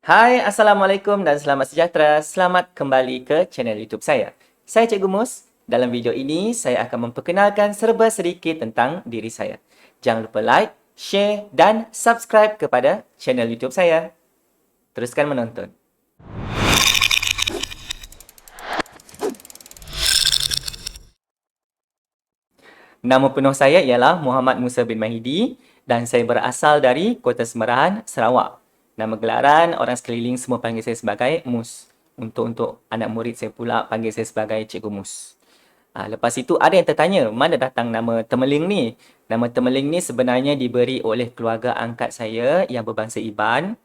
Hai, Assalamualaikum dan selamat sejahtera. Selamat kembali ke channel YouTube saya. Saya Cikgu Mus. Dalam video ini, saya akan memperkenalkan serba sedikit tentang diri saya. Jangan lupa like, share dan subscribe kepada channel YouTube saya. Teruskan menonton. Nama penuh saya ialah Muhammad Musa bin Mahidi dan saya berasal dari Kota Semerahan, Sarawak. Nama gelaran orang sekeliling semua panggil saya sebagai Mus. Untuk anak murid saya pula panggil saya sebagai Cikgu Mus. Lepas itu ada yang tertanya, mana datang nama Temeling ni? Nama Temeling ni sebenarnya diberi oleh keluarga angkat saya yang berbangsa Iban.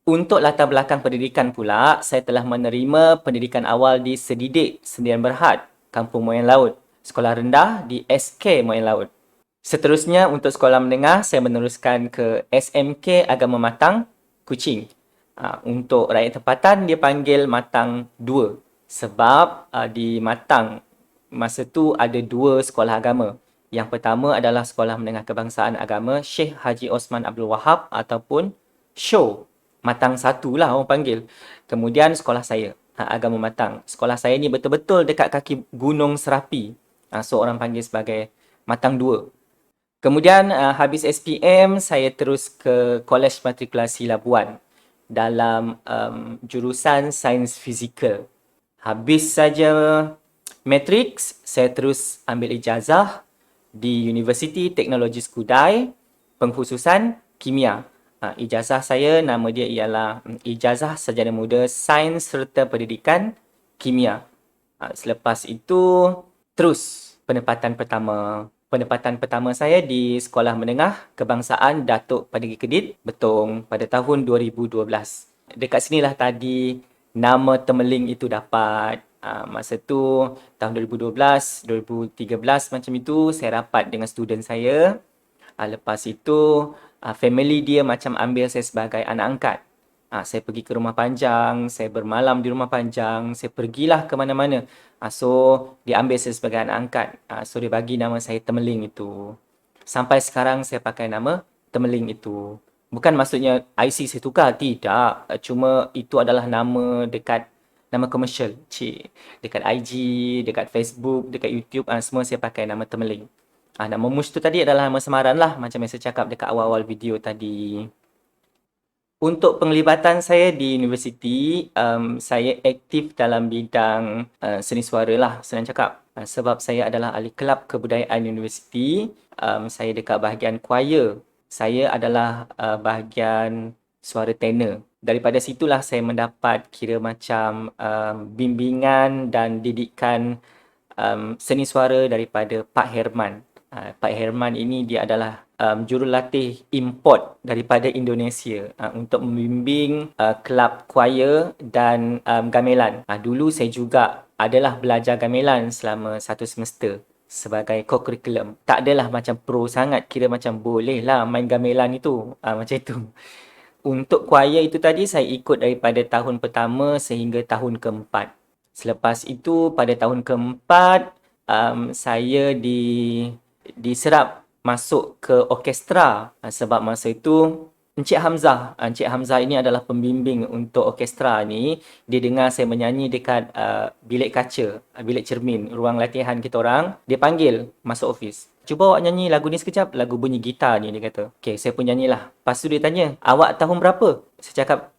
Untuk latar belakang pendidikan pula, saya telah menerima pendidikan awal di Sedidik, Sendirian Berhad, Kampung Moyang Laut. Sekolah rendah di SK Moyang Laut. Seterusnya, untuk sekolah menengah, saya meneruskan ke SMK Agama Matang, Kuching. Untuk rakyat tempatan, dia panggil Matang 2. Sebab di Matang, masa tu ada dua sekolah agama. Yang pertama adalah Sekolah Menengah Kebangsaan Agama Sheikh Haji Osman Abdul Wahab ataupun SHO. Matang 1 lah orang panggil. Kemudian sekolah saya, Agama Matang. Sekolah saya ni betul-betul dekat kaki Gunung Serapi. So orang panggil sebagai Matang 2. Kemudian habis SPM, saya terus ke Kolej Matrikulasi Labuan dalam jurusan Sains Fizikal. Habis saja Matrix, saya terus ambil ijazah di Universiti Teknologi Skudai, pengkhususan Kimia. Ijazah saya, nama dia ialah Ijazah Sarjana Muda Sains serta Pendidikan Kimia. Selepas itu, terus penempatan pertama saya di Sekolah Menengah Kebangsaan Datuk Padigi Kedit, Betong pada tahun 2012. Dekat sinilah tadi nama Temeling itu dapat. Masa tu tahun 2012, 2013 macam itu saya rapat dengan student saya. Lepas itu family dia macam ambil saya sebagai anak angkat. Saya pergi ke rumah panjang, saya bermalam di rumah panjang, saya pergilah ke mana-mana. So, dia ambil saya sebagai anak angkat. So, dia bagi nama saya Temeling itu. Sampai sekarang saya pakai nama Temeling itu. Bukan maksudnya IC saya tukar, tidak. Cuma itu adalah nama komersial. Dekat IG, dekat Facebook, dekat YouTube, semua saya pakai nama Temeling. Nama Mus tu tadi adalah nama samaran lah. Macam yang saya cakap dekat awal-awal video tadi. Untuk penglibatan saya di universiti, saya aktif dalam bidang seni suara lah, senang cakap. Sebab saya adalah ahli kelab kebudayaan universiti, saya dekat bahagian choir. Saya adalah bahagian suara tenor. Daripada situlah saya mendapat kira macam bimbingan dan didikan seni suara daripada Pak Herman. Pak Herman ini dia adalah jurulatih import daripada Indonesia untuk membimbing kelab choir dan gamelan. Dulu saya juga adalah belajar gamelan selama satu semester sebagai co-curriculum. Tak adalah macam pro sangat, kira macam boleh lah main gamelan itu. Macam itu. Untuk choir itu tadi saya ikut daripada tahun pertama sehingga tahun keempat. Selepas itu pada tahun keempat saya diserap masuk ke orkestra sebab masa itu Encik Hamzah ini adalah pembimbing untuk orkestra ni. Dia dengar saya menyanyi dekat bilik kaca, bilik cermin, ruang latihan kita orang. Dia panggil masuk office. Cuba awak nyanyi lagu ni sekejap. Lagu bunyi gitar ni, dia kata. Okay, saya pun nyanyilah. Lepas tu dia tanya, awak tahun berapa? Saya cakap,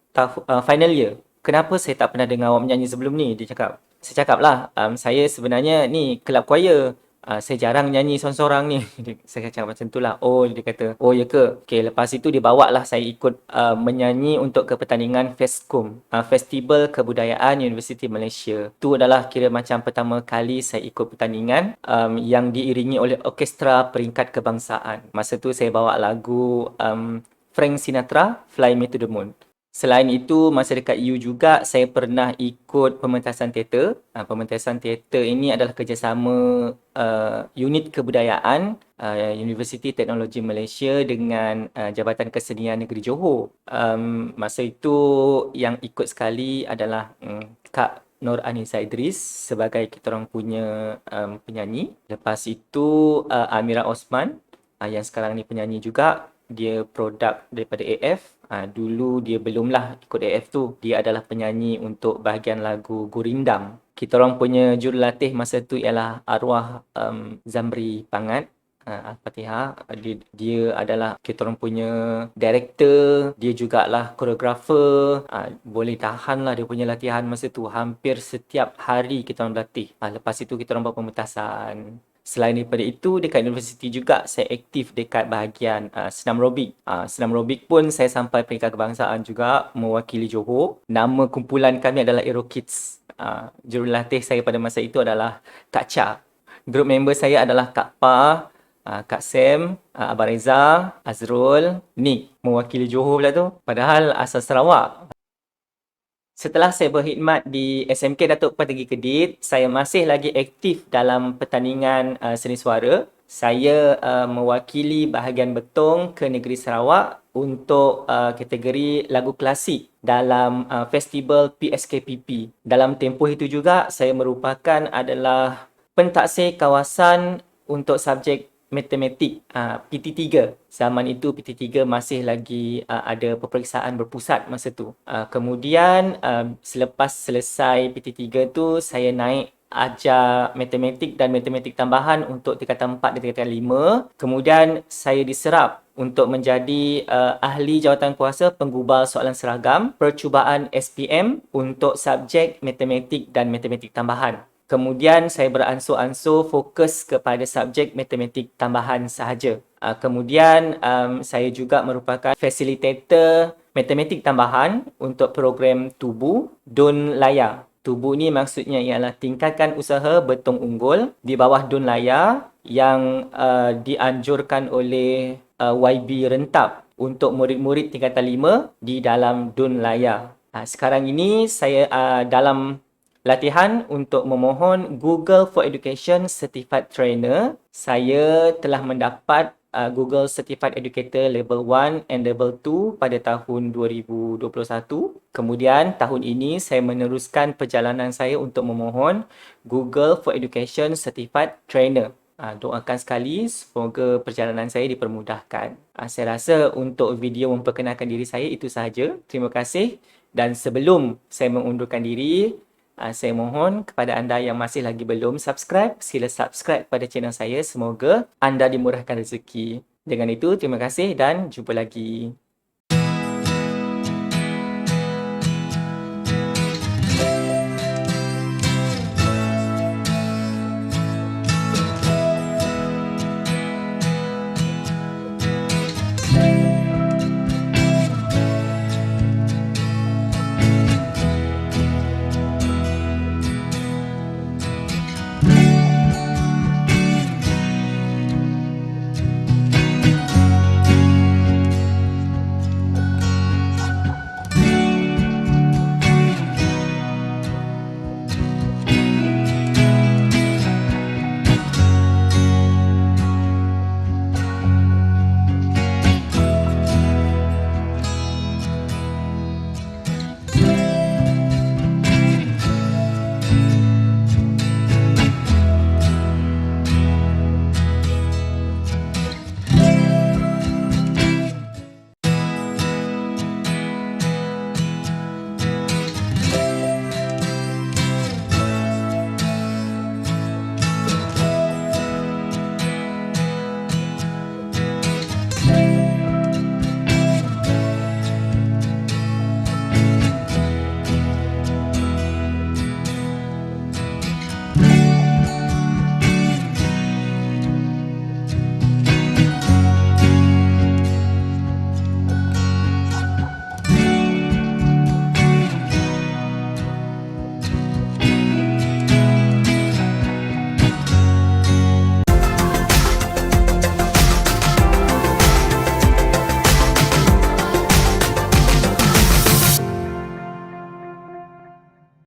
final year. Kenapa saya tak pernah dengar awak menyanyi sebelum ni? Dia cakap. Saya cakap lah, saya sebenarnya ni kelab choir. Saya jarang nyanyi seorang-seorang ni. Saya cakap macam tu lah. Oh, dia kata, oh ya ke? Okay, lepas itu dia bawa lah saya ikut menyanyi untuk ke pertandingan FESCOM. Festival Kebudayaan Universiti Malaysia. Itu adalah kira macam pertama kali saya ikut pertandingan yang diiringi oleh orkestra peringkat kebangsaan. Masa tu saya bawa lagu Frank Sinatra, Fly Me to the Moon. Selain itu, masa dekat U juga, saya pernah ikut pementasan teater. Pementasan teater ini adalah kerjasama unit kebudayaan Universiti Teknologi Malaysia dengan Jabatan Kesenian Negeri Johor. Masa itu yang ikut sekali adalah Kak Nur Anisa Idris sebagai kita orang punya penyanyi. Lepas itu Amira Osman yang sekarang ni penyanyi juga. Dia produk daripada AF. Dulu dia belumlah ikut AF tu. Dia adalah penyanyi untuk bahagian lagu Gurindam. Kita orang punya jurulatih masa tu ialah arwah Zamri Pangat. Al-Fatihah. Dia adalah kita orang punya director, dia jugalah koreografer. Boleh tahan lah dia punya latihan masa tu. Hampir setiap hari kita orang berlatih. Lepas itu kita orang buat pementasan. Selain daripada itu, dekat universiti juga saya aktif dekat bahagian senam robik. Senam robik pun saya sampai peringkat kebangsaan juga mewakili Johor. Nama kumpulan kami adalah Aero Kids. Jurulatih saya pada masa itu adalah Kak Cha. Grup member saya adalah Kak Pa, Kak Sam, Abang Reza, Azrul, Nick. Mewakili Johor pula tu. Padahal asal Sarawak. Setelah saya berkhidmat di SMK Datuk Patigi Kedit, saya masih lagi aktif dalam pertandingan seni suara. Saya mewakili bahagian betong ke negeri Sarawak untuk kategori lagu klasik dalam festival PSKPP. Dalam tempoh itu juga, saya merupakan adalah pentaksir kawasan untuk subjek matematik PT3. Zaman itu PT3 masih lagi ada peperiksaan berpusat masa tu. Kemudian selepas selesai PT3 tu, saya naik ajar matematik dan matematik tambahan untuk tingkatan 4 dan tingkatan 5. Kemudian saya diserap untuk menjadi ahli jawatankuasa penggubal soalan seragam percubaan SPM untuk subjek matematik dan matematik tambahan. Kemudian saya beransur-ansur fokus kepada subjek matematik tambahan sahaja. Kemudian saya juga merupakan facilitator matematik tambahan untuk program Tubu Dun Laya. Tubu ni maksudnya ialah tingkatkan usaha betong unggul di bawah Dun Laya yang dianjurkan oleh YB Rentap untuk murid-murid tingkatan 5 di dalam Dun Laya. Sekarang ini saya dalam latihan untuk memohon Google for Education Certified Trainer. Saya telah mendapat Google Certified Educator Level 1 and Level 2 pada tahun 2021. Kemudian tahun ini saya meneruskan perjalanan saya untuk memohon Google for Education Certified Trainer. Doakan sekali semoga perjalanan saya dipermudahkan. Saya rasa untuk video memperkenalkan diri saya itu sahaja. Terima kasih. Dan sebelum saya mengundurkan diri, saya mohon kepada anda yang masih lagi belum subscribe, sila subscribe pada channel saya. Semoga anda dimurahkan rezeki. Dengan itu, terima kasih dan jumpa lagi.